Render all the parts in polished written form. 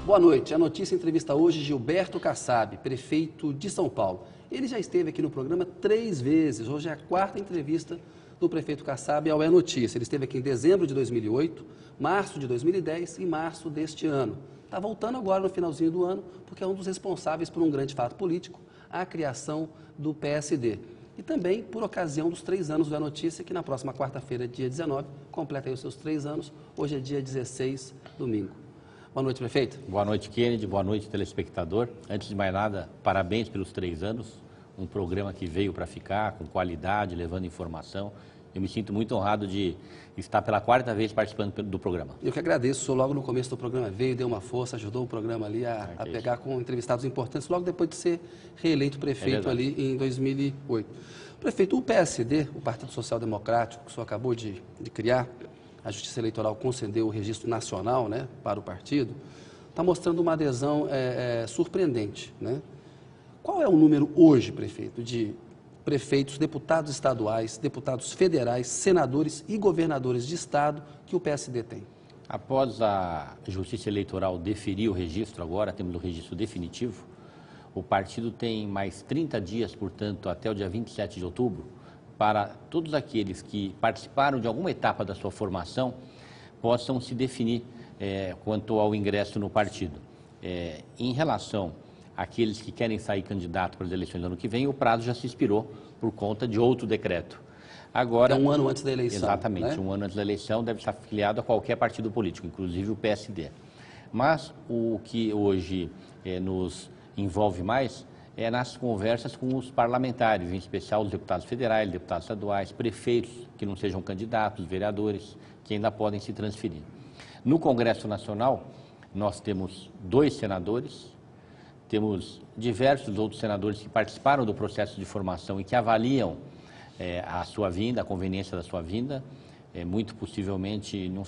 Boa noite. A notícia entrevista hoje Gilberto Kassab, prefeito de São Paulo. Ele já esteve aqui no programa 3 vezes. Hoje é a 4ª entrevista do prefeito Kassab ao É Notícia. Ele esteve aqui em dezembro de 2008, março de 2010 e março deste ano. Está voltando agora no finalzinho do ano, porque é um dos responsáveis por um grande fato político, a criação do PSD. E também por ocasião dos 3 anos do É Notícia, que na próxima quarta-feira, dia 19, completa aí os seus 3 anos. Hoje é dia 16, domingo. Boa noite, prefeito. Boa noite, Kennedy. Boa noite, telespectador. Antes de mais nada, parabéns pelos 3 anos. Um programa que veio para ficar, com qualidade, levando informação. Eu me sinto muito honrado de estar pela 4ª vez participando do programa. Eu que agradeço. O senhor logo no começo do programa veio, deu uma força, ajudou o programa ali a pegar com entrevistados importantes, logo depois de ser reeleito prefeito ali em 2008. Prefeito, o PSD, o Partido Social Democrático, que o senhor acabou de criar, a Justiça Eleitoral concedeu o registro nacional, né, para o partido, está mostrando uma adesão surpreendente, né? Qual é o número hoje, prefeito, de prefeitos, deputados estaduais, deputados federais, senadores e governadores de estado que o PSD tem? Após a Justiça Eleitoral deferir o registro, agora temos o registro definitivo, o partido tem mais 30 dias, portanto, até o dia 27 de outubro, para todos aqueles que participaram de alguma etapa da sua formação possam se definir quanto ao ingresso no partido. Em relação àqueles que querem sair candidato para as eleições do ano que vem, o prazo já se expirou por conta de outro decreto. Agora, um ano antes da eleição. Exatamente, né? Um ano antes da eleição deve estar afiliado a qualquer partido político, inclusive o PSD. Mas o que hoje nos envolve mais é nas conversas com os parlamentares, em especial os deputados federais, deputados estaduais, prefeitos que não sejam candidatos, vereadores, que ainda podem se transferir. No Congresso Nacional, nós temos 2 senadores, temos diversos outros senadores que participaram do processo de formação e que avaliam a sua vinda, a conveniência da sua vinda. Muito possivelmente não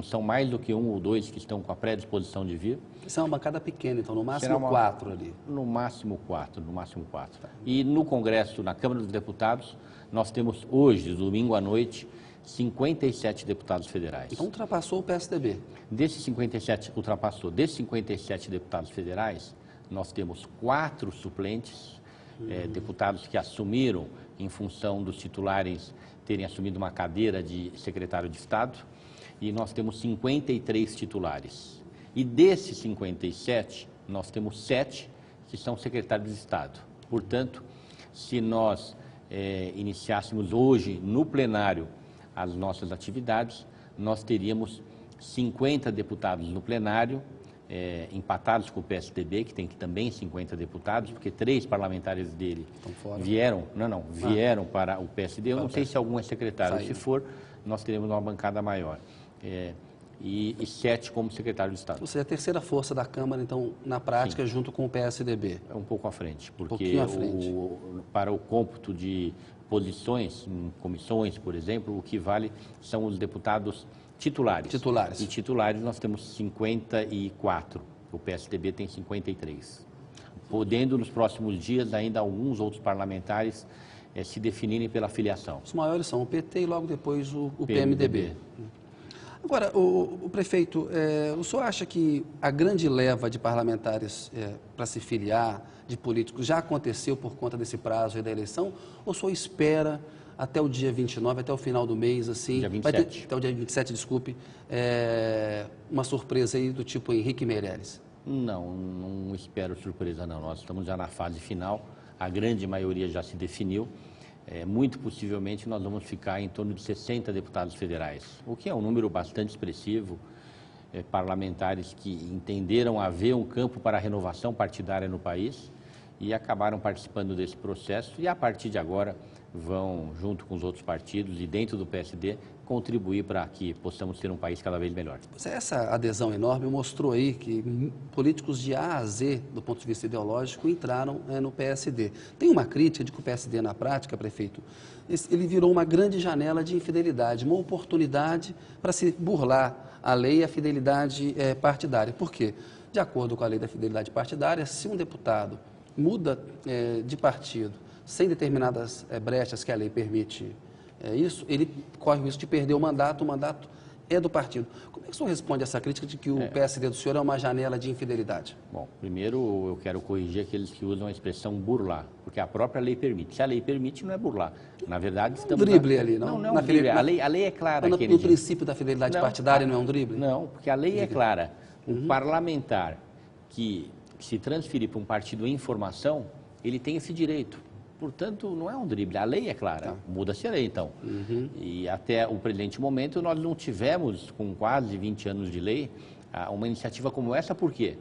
são mais do que 1 ou 2 que estão com a predisposição de vir. Isso é uma bancada pequena, então no máximo 4 ali. No máximo 4, no máximo 4. E no Congresso, na Câmara dos Deputados, nós temos hoje, domingo à noite, 57 deputados federais. Então ultrapassou o PSDB. Desses 57 deputados federais, nós temos 4 suplentes, deputados que assumiram em função dos titulares terem assumido uma cadeira de secretário de Estado, e nós temos 53 titulares. E desses 57, nós temos 7 que são secretários de Estado. Portanto, se nós iniciássemos hoje no plenário as nossas atividades, nós teríamos 50 deputados no plenário, empatados com o PSDB, que tem também 50 deputados, porque 3 parlamentares dele vieram para o PSD. Eu não sei se algum é secretário. Se for, nós teremos uma bancada maior. E 7 como secretário de Estado. Ou seja, a terceira força da Câmara, então, na prática, sim, junto com o PSDB. É um pouco à frente, porque para o cômputo de posições em comissões, por exemplo, o que vale são os deputados titulares. E titulares nós temos 54, o PSDB tem 53. Podendo nos próximos dias ainda alguns outros parlamentares se definirem pela filiação. Os maiores são o PT e logo depois o PMDB. Agora, o prefeito, o senhor acha que a grande leva de parlamentares para se filiar, de políticos, já aconteceu por conta desse prazo aí da eleição? Ou o senhor espera até o dia 29, até o final do mês, assim... Dia 27. Até o dia 27, desculpe, uma surpresa aí do tipo Henrique Meirelles? Não espero surpresa, não. Nós estamos já na fase final, a grande maioria já se definiu. Muito possivelmente nós vamos ficar em torno de 60 deputados federais, o que é um número bastante expressivo, parlamentares que entenderam haver um campo para a renovação partidária no país e acabaram participando desse processo e a partir de agora vão, junto com os outros partidos e dentro do PSD, contribuir para que possamos ter um país cada vez melhor. Essa adesão enorme mostrou aí que políticos de A a Z, do ponto de vista ideológico, entraram no PSD. Tem uma crítica de que o PSD, na prática, prefeito, ele virou uma grande janela de infidelidade, uma oportunidade para se burlar a lei e a fidelidade partidária. Por quê? De acordo com a lei da fidelidade partidária, se um deputado muda de partido sem determinadas brechas que a lei permite isso, ele corre o risco de perder o mandato é do partido. Como é que o senhor responde a essa crítica de que o PSD do senhor é uma janela de infidelidade? Bom, primeiro eu quero corrigir aqueles que usam a expressão burlar, porque a própria lei permite. Se a lei permite, não é burlar. Na verdade, estamos... drible ali, não? Não é um drible. A lei é clara. No princípio da fidelidade partidária não é um drible? Não, porque a lei é clara. Um parlamentar que se transferir para um partido em formação, ele tem esse direito. Portanto, não é um drible, a lei é clara, muda-se a lei então. E até o presente momento nós não tivemos, com quase 20 anos de lei, uma iniciativa como essa, por quê?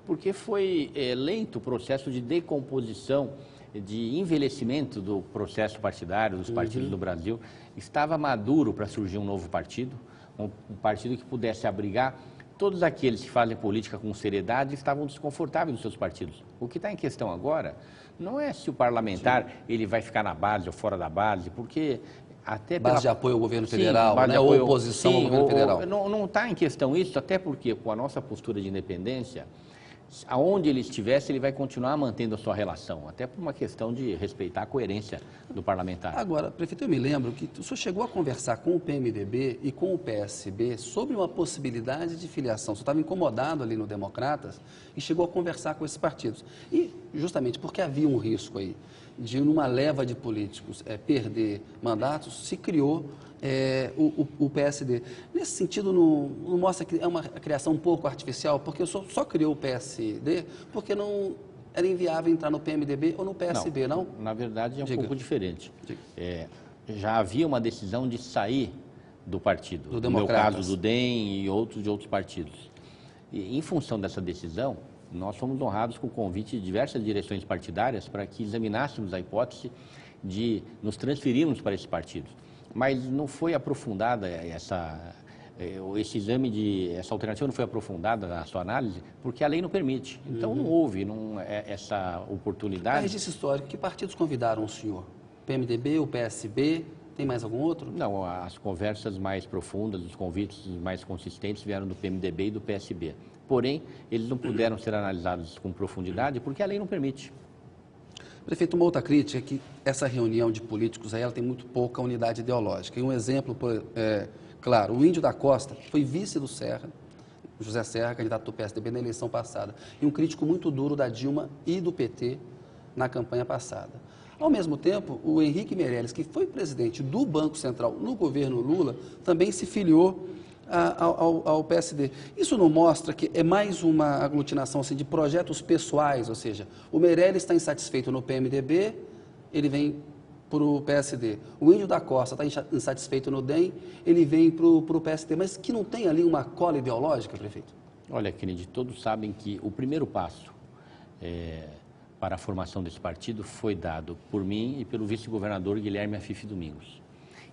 Porque foi lento o processo de decomposição, de envelhecimento do processo partidário, dos partidos do Brasil. Estava maduro para surgir um novo partido, um partido que pudesse abrigar todos aqueles que fazem política com seriedade estavam desconfortáveis nos seus partidos. O que está em questão agora não é se o parlamentar ele vai ficar na base ou fora da base, porque até base de apoio ao governo federal, né? Ou oposição ao governo federal. Não está em questão isso, até porque com a nossa postura de independência, aonde ele estivesse, ele vai continuar mantendo a sua relação, até por uma questão de respeitar a coerência do parlamentar. Agora, prefeito, eu me lembro que o senhor chegou a conversar com o PMDB e com o PSB sobre uma possibilidade de filiação. O senhor estava incomodado ali no Democratas e chegou a conversar com esses partidos. E justamente porque havia um risco aí de, numa leva de políticos, perder mandatos, se criou o PSD. Nesse sentido, não mostra que é uma criação um pouco artificial, porque o senhor só criou o PSD porque não era inviável entrar no PMDB ou no PSB, não? Na verdade, é um pouco diferente. Já havia uma decisão de sair do partido, no meu caso do DEM e outros de outros partidos. E, em função dessa decisão, nós fomos honrados com o convite de diversas direções partidárias para que examinássemos a hipótese de nos transferirmos para esses partidos. Mas não foi aprofundada essa alternativa não foi aprofundada na sua análise, porque a lei não permite. Então não houve essa oportunidade. A registro histórico, que partidos convidaram o senhor? PMDB, o PSB, tem mais algum outro? Não, as conversas mais profundas, os convites mais consistentes vieram do PMDB e do PSB. Porém, eles não puderam ser analisados com profundidade porque a lei não permite. Prefeito, uma outra crítica é que essa reunião de políticos aí, ela tem muito pouca unidade ideológica. E um exemplo, claro, o Índio da Costa foi vice do Serra, José Serra, candidato do PSDB na eleição passada, e um crítico muito duro da Dilma e do PT na campanha passada. Ao mesmo tempo, o Henrique Meirelles, que foi presidente do Banco Central no governo Lula, também se filiou ao PSD. Isso não mostra que é mais uma aglutinação assim, de projetos pessoais, ou seja, o Meirelles está insatisfeito no PMDB, ele vem para o PSD. O Índio da Costa está insatisfeito no DEM, ele vem para o PSD. Mas que não tem ali uma cola ideológica, prefeito? Olha, Kennedy, todos sabem que o primeiro passo para a formação desse partido foi dado por mim e pelo vice-governador Guilherme Afife Domingos.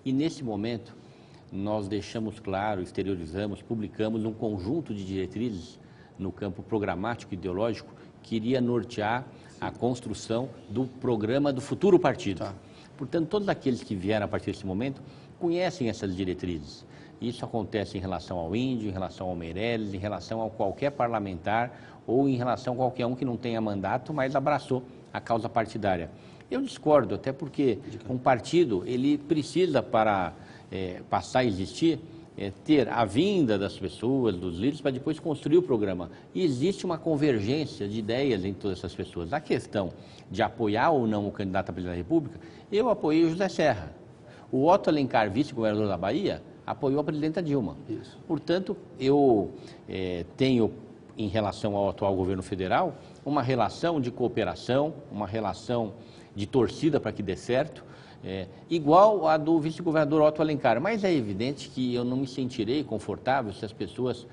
E nesse momento, nós deixamos claro, exteriorizamos, publicamos um conjunto de diretrizes no campo programático e ideológico que iria nortear a construção do programa do futuro partido. Portanto, todos aqueles que vieram a partir desse momento conhecem essas diretrizes. Isso acontece em relação ao Índio, em relação ao Meirelles, em relação a qualquer parlamentar ou em relação a qualquer um que não tenha mandato, mas abraçou a causa partidária. Eu discordo, até porque um partido, ele precisa para passar a existir, ter a vinda das pessoas, dos líderes, para depois construir o programa. E existe uma convergência de ideias em todas essas pessoas. A questão de apoiar ou não o candidato à presidência da República, eu apoiei o José Serra. O Otto Alencar, vice-governador da Bahia, apoiou a presidenta Dilma. Isso. Portanto, eu tenho, em relação ao atual governo federal, uma relação de cooperação, uma relação de torcida para que dê certo, igual a do vice-governador Otto Alencar. Mas é evidente que eu não me sentirei confortável se as pessoas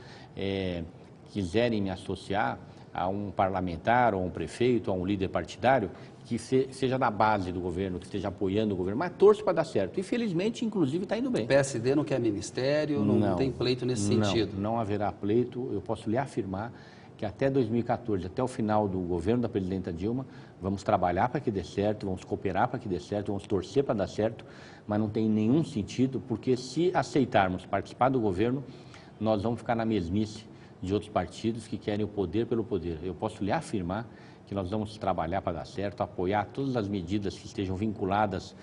quiserem me associar a um parlamentar, ou a um prefeito, ou a um líder partidário que seja da base do governo, que esteja apoiando o governo, mas torço para dar certo. E felizmente, inclusive, está indo bem. O PSD não quer ministério, não tem pleito nesse sentido? Não haverá pleito. Eu posso lhe afirmar que até 2014, até o final do governo da presidenta Dilma, vamos trabalhar para que dê certo, vamos cooperar para que dê certo, vamos torcer para dar certo, mas não tem nenhum sentido, porque se aceitarmos participar do governo, nós vamos ficar na mesmice de outros partidos que querem o poder pelo poder. Eu posso lhe afirmar que nós vamos trabalhar para dar certo, apoiar todas as medidas que estejam vinculadas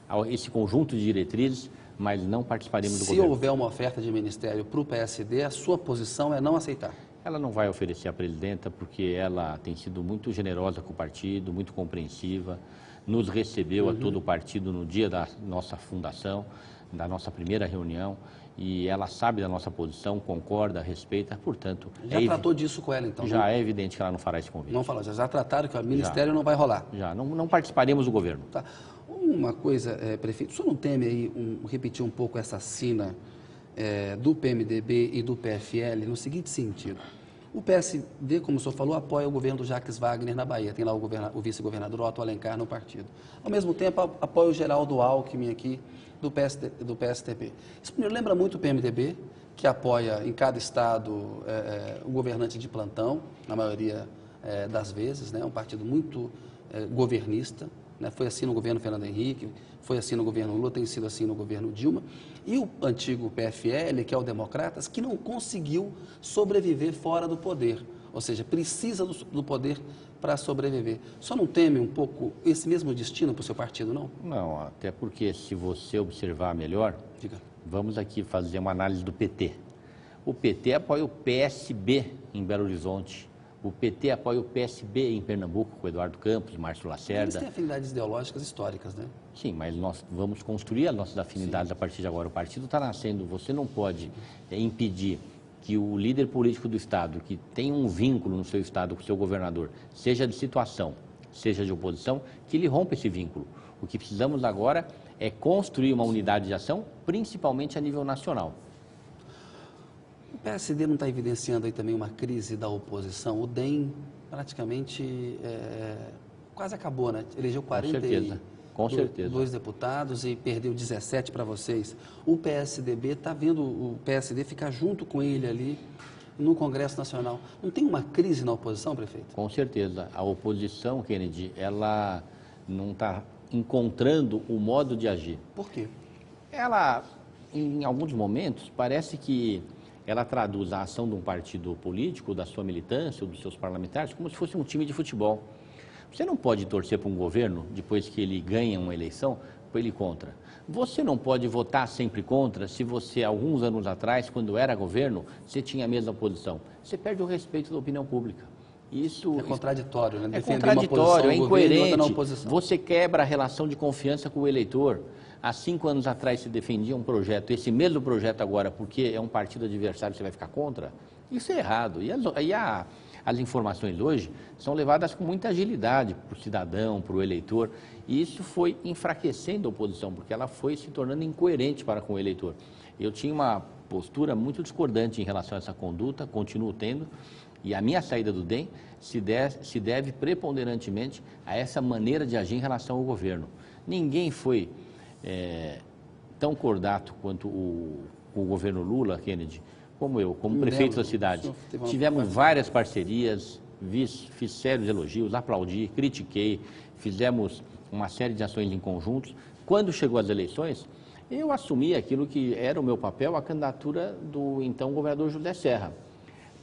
a esse conjunto de diretrizes, mas não participaremos do governo. Se houver uma oferta de ministério para o PSD, a sua posição é não aceitar? Ela não vai oferecer à presidenta porque ela tem sido muito generosa com o partido, muito compreensiva, nos recebeu a todo o partido no dia da nossa fundação, da nossa primeira reunião, e ela sabe da nossa posição, concorda, respeita, portanto... Já tratou disso com ela, então? Já é evidente que ela não fará esse convite. Não falou, já trataram que o ministério não vai rolar? Já, não participaremos do governo. Tá. Uma coisa, prefeito, o senhor não teme aí repetir um pouco essa sina do PMDB e do PFL no seguinte sentido? O PSD, como o senhor falou, apoia o governo do Jacques Wagner na Bahia, tem lá o vice-governador Otto Alencar no partido. Ao mesmo tempo, apoia o Geraldo Alckmin aqui do PSDB. Isso me lembra muito o PMDB, que apoia em cada estado o governante de plantão, na maioria das vezes, né? Um partido muito governista, né? Foi assim no governo Fernando Henrique, foi assim no governo Lula, tem sido assim no governo Dilma. E o antigo PFL, que é o Democratas, que não conseguiu sobreviver fora do poder, ou seja, precisa do poder para sobreviver. Só não teme um pouco esse mesmo destino para o seu partido, não? Não, até porque se você observar melhor, vamos aqui fazer uma análise do PT. O PT apoia o PSB em Belo Horizonte. O PT apoia o PSB em Pernambuco, com o Eduardo Campos, Márcio Lacerda. Eles têm afinidades ideológicas históricas, né? Sim, mas nós vamos construir as nossas afinidades a partir de agora. O partido está nascendo, você não pode impedir que o líder político do Estado, que tem um vínculo no seu Estado com o seu governador, seja de situação, seja de oposição, que ele rompa esse vínculo. O que precisamos agora é construir uma unidade de ação, principalmente a nível nacional. O PSD não está evidenciando aí também uma crise da oposição? O DEM praticamente quase acabou, né? Elegeu 42 deputados e perdeu 17 para vocês. O PSDB está vendo o PSD ficar junto com ele ali no Congresso Nacional. Não tem uma crise na oposição, prefeito? Com certeza. A oposição, Kennedy, ela não está encontrando o modo de agir. Por quê? Ela, em alguns momentos, parece que ela traduz a ação de um partido político, da sua militância ou dos seus parlamentares, como se fosse um time de futebol. Você não pode torcer para um governo, depois que ele ganha uma eleição, para ele contra. Você não pode votar sempre contra se você, alguns anos atrás, quando era governo, você tinha a mesma posição. Você perde o respeito da opinião pública. Isso é contraditório, né? É contraditório, é incoerente. Você quebra a relação de confiança com o eleitor. Há 5 anos atrás se defendia um projeto, esse mesmo projeto agora, porque é um partido adversário, você vai ficar contra? Isso é errado. E as informações hoje são levadas com muita agilidade para o cidadão, para o eleitor, e isso foi enfraquecendo a oposição, porque ela foi se tornando incoerente para com o eleitor. Eu tinha uma postura muito discordante em relação a essa conduta, continuo tendo, e a minha saída do DEM se deve preponderantemente a essa maneira de agir em relação ao governo. Ninguém foi tão cordato quanto o governo Lula, Kennedy, como eu, como prefeito da cidade. Tivemos várias parcerias, fiz sérios elogios, aplaudi, critiquei, fizemos uma série de ações em conjuntos. Quando chegou as eleições, eu assumi aquilo que era o meu papel, a candidatura do então governador José Serra.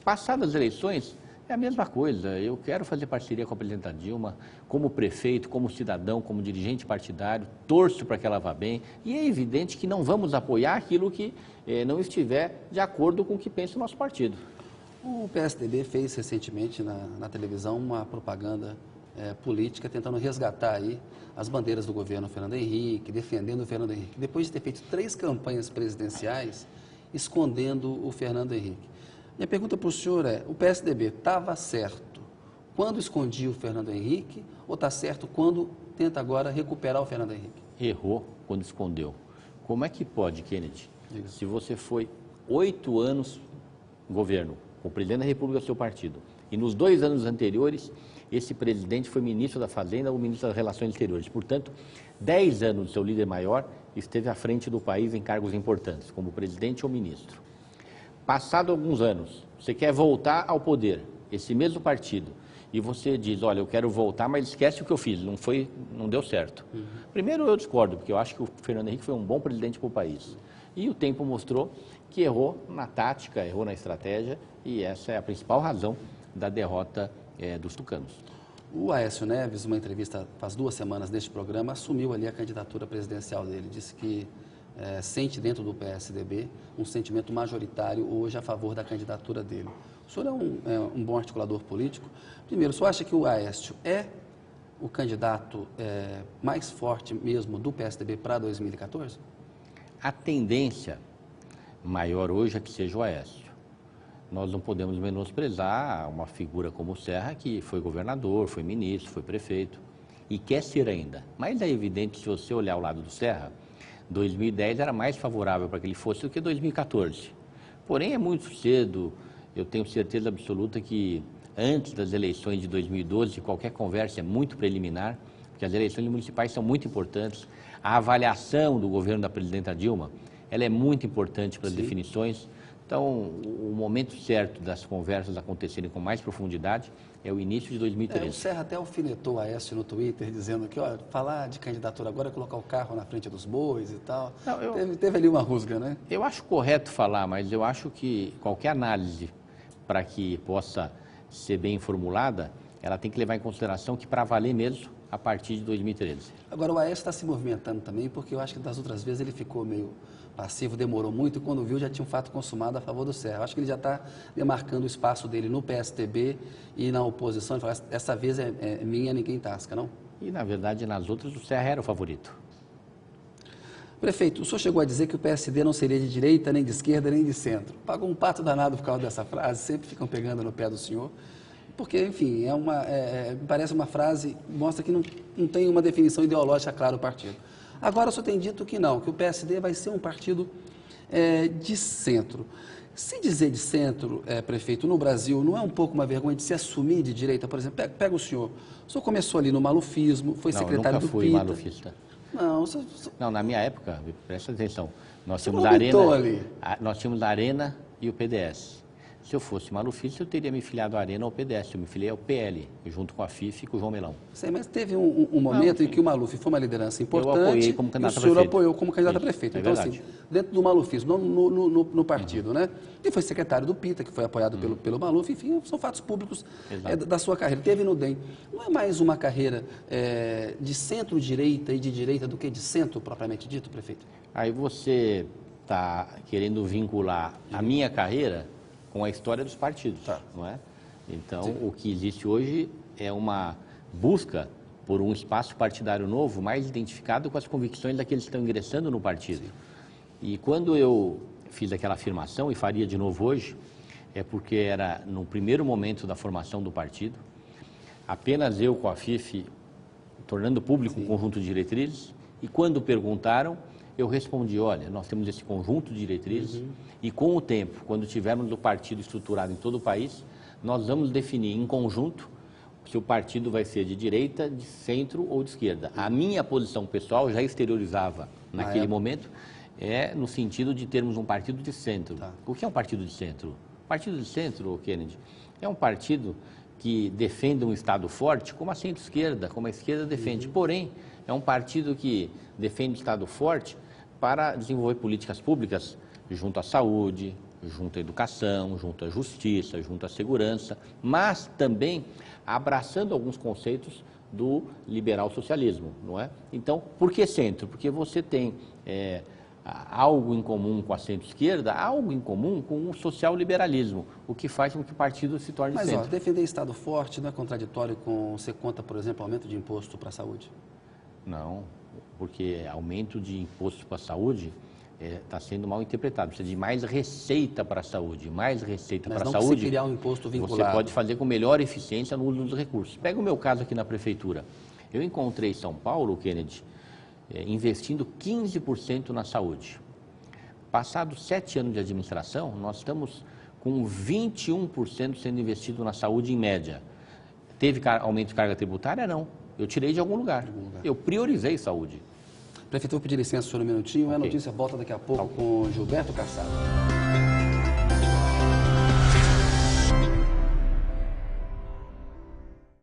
Passadas as eleições, é a mesma coisa. Eu quero fazer parceria com a presidenta Dilma, como prefeito, como cidadão, como dirigente partidário, torço para que ela vá bem. E é evidente que não vamos apoiar aquilo que não estiver de acordo com o que pensa o nosso partido. O PSDB fez recentemente na televisão uma propaganda política tentando resgatar aí as bandeiras do governo Fernando Henrique, defendendo o Fernando Henrique, depois de ter feito 3 campanhas presidenciais escondendo o Fernando Henrique. Minha pergunta para o senhor o PSDB estava certo quando escondia o Fernando Henrique ou está certo quando tenta agora recuperar o Fernando Henrique? Errou quando escondeu. Como é que pode, Kennedy? Diga. Se você foi 8 anos no governo, com o presidente da República do seu partido, e nos 2 anos anteriores, esse presidente foi ministro da Fazenda ou ministro das Relações Exteriores. Portanto, 10 anos, seu líder maior esteve à frente do país em cargos importantes, como presidente ou ministro. Passado alguns anos, você quer voltar ao poder, esse mesmo partido, e você diz, olha, eu quero voltar, mas esquece o que eu fiz, não deu certo. Primeiro, eu discordo, porque eu acho que o Fernando Henrique foi um bom presidente para o país. E o tempo mostrou que errou na tática, errou na estratégia, e essa é a principal razão da derrota dos tucanos. O Aécio Neves, uma entrevista faz 2 semanas neste programa, assumiu ali a candidatura presidencial dele. Disse que sente dentro do PSDB um sentimento majoritário hoje a favor da candidatura dele. O senhor é um bom articulador político. Primeiro, o senhor acha que o Aécio é o candidato mais forte mesmo do PSDB para 2014? A tendência maior hoje é que seja o Aécio. Nós não podemos menosprezar uma figura como o Serra, que foi governador, foi ministro, foi prefeito e quer ser ainda. Mas é evidente, se você olhar ao lado do Serra, 2010 era mais favorável para que ele fosse do que 2014. Porém, é muito cedo, eu tenho certeza absoluta que antes das eleições de 2012, qualquer conversa é muito preliminar, porque as eleições municipais são muito importantes. A avaliação do governo da presidenta Dilma, ela é muito importante para as definições. Então, o momento certo das conversas acontecerem com mais profundidade é o início de 2013. O Serra até alfinetou o Aécio no Twitter, dizendo que falar de candidatura agora é colocar o carro na frente dos bois e tal. Não, teve ali uma rusga, né? Eu acho correto falar, mas eu acho que qualquer análise, para que possa ser bem formulada, ela tem que levar em consideração que para valer mesmo a partir de 2013. Agora, o Aécio está se movimentando também, porque eu acho que das outras vezes ele ficou meio passivo, demorou muito, e quando viu já tinha um fato consumado a favor do Serra. Eu acho que ele já está demarcando o espaço dele no PSDB e na oposição. Ele fala, essa vez é minha, ninguém tasca, não? E, na verdade, nas outras o Serra era o favorito. Prefeito, o senhor chegou a dizer que o PSD não seria de direita, nem de esquerda, nem de centro. Pagou um pato danado por causa dessa frase, sempre ficam pegando no pé do senhor. Porque, enfim, parece uma frase, mostra que não tem uma definição ideológica clara o partido. Agora, o senhor tem dito que não, que o PSD vai ser um partido de centro. Se dizer de centro, prefeito, no Brasil, não é um pouco uma vergonha de se assumir de direita? Por exemplo, pega o senhor começou ali no malufismo, foi secretário do PITA. Não, eu nunca fui malufista. Não, na minha época, presta atenção, nós tínhamos a Arena e o PDS. Se eu fosse malufista, eu teria me filiado à Arena ou ao PDS. Eu me filiei ao PL, junto com a FIF e com o João Melão. Sim, mas teve um momento em que o Maluf foi uma liderança importante. Eu apoiei como candidato a prefeito. O senhor apoiou como candidato a prefeito. Então, assim, dentro do malufismo, no partido, né? E foi secretário do PITA, que foi apoiado pelo Maluf. Enfim, são fatos públicos da sua carreira. Teve no DEM. Não é mais uma carreira de centro-direita e de direita do que de centro, propriamente dito, prefeito? Aí você está querendo vincular a minha carreira com a história dos partidos, não é? Então, o que existe hoje é uma busca por um espaço partidário novo, mais identificado com as convicções daqueles que estão ingressando no partido. Sim. E quando eu fiz aquela afirmação, e faria de novo hoje, é porque era no primeiro momento da formação do partido, apenas eu com a FIF, tornando público um conjunto de diretrizes, e quando perguntaram, eu respondi, olha, nós temos esse conjunto de diretrizes e com o tempo, quando tivermos o partido estruturado em todo o país, nós vamos definir em conjunto se o partido vai ser de direita, de centro ou de esquerda. A minha posição pessoal já exteriorizava naquele momento, no sentido de termos um partido de centro. O que é um partido de centro? O partido de centro, Kennedy, é um partido que defende um Estado forte, como a centro-esquerda, como a esquerda defende. Porém, é um partido que defende o Estado forte para desenvolver políticas públicas junto à saúde, junto à educação, junto à justiça, junto à segurança, mas também abraçando alguns conceitos do liberal socialismo, não é? Então, por que centro? Porque você tem algo em comum com a centro-esquerda, algo em comum com o social-liberalismo, o que faz com que o partido se torne centro. Mas, defender Estado forte não é contraditório com você conta, por exemplo, aumento de imposto para a saúde? Não, porque aumento de imposto para a saúde está sendo mal interpretado. Precisa de mais receita para a saúde, mais receita para a saúde. Mas não criar um imposto vinculado. Você pode fazer com melhor eficiência no uso dos recursos. Pega o meu caso aqui na prefeitura. Eu encontrei São Paulo, Kennedy, investindo 15% na saúde. Passados 7 anos de administração, nós estamos com 21% sendo investido na saúde em média. Teve aumento de carga tributária? Não. Eu tirei de algum lugar. Eu priorizei saúde. Prefeito, vou pedir licença, senhor, um minutinho. A notícia volta daqui a pouco com Gilberto Kassab.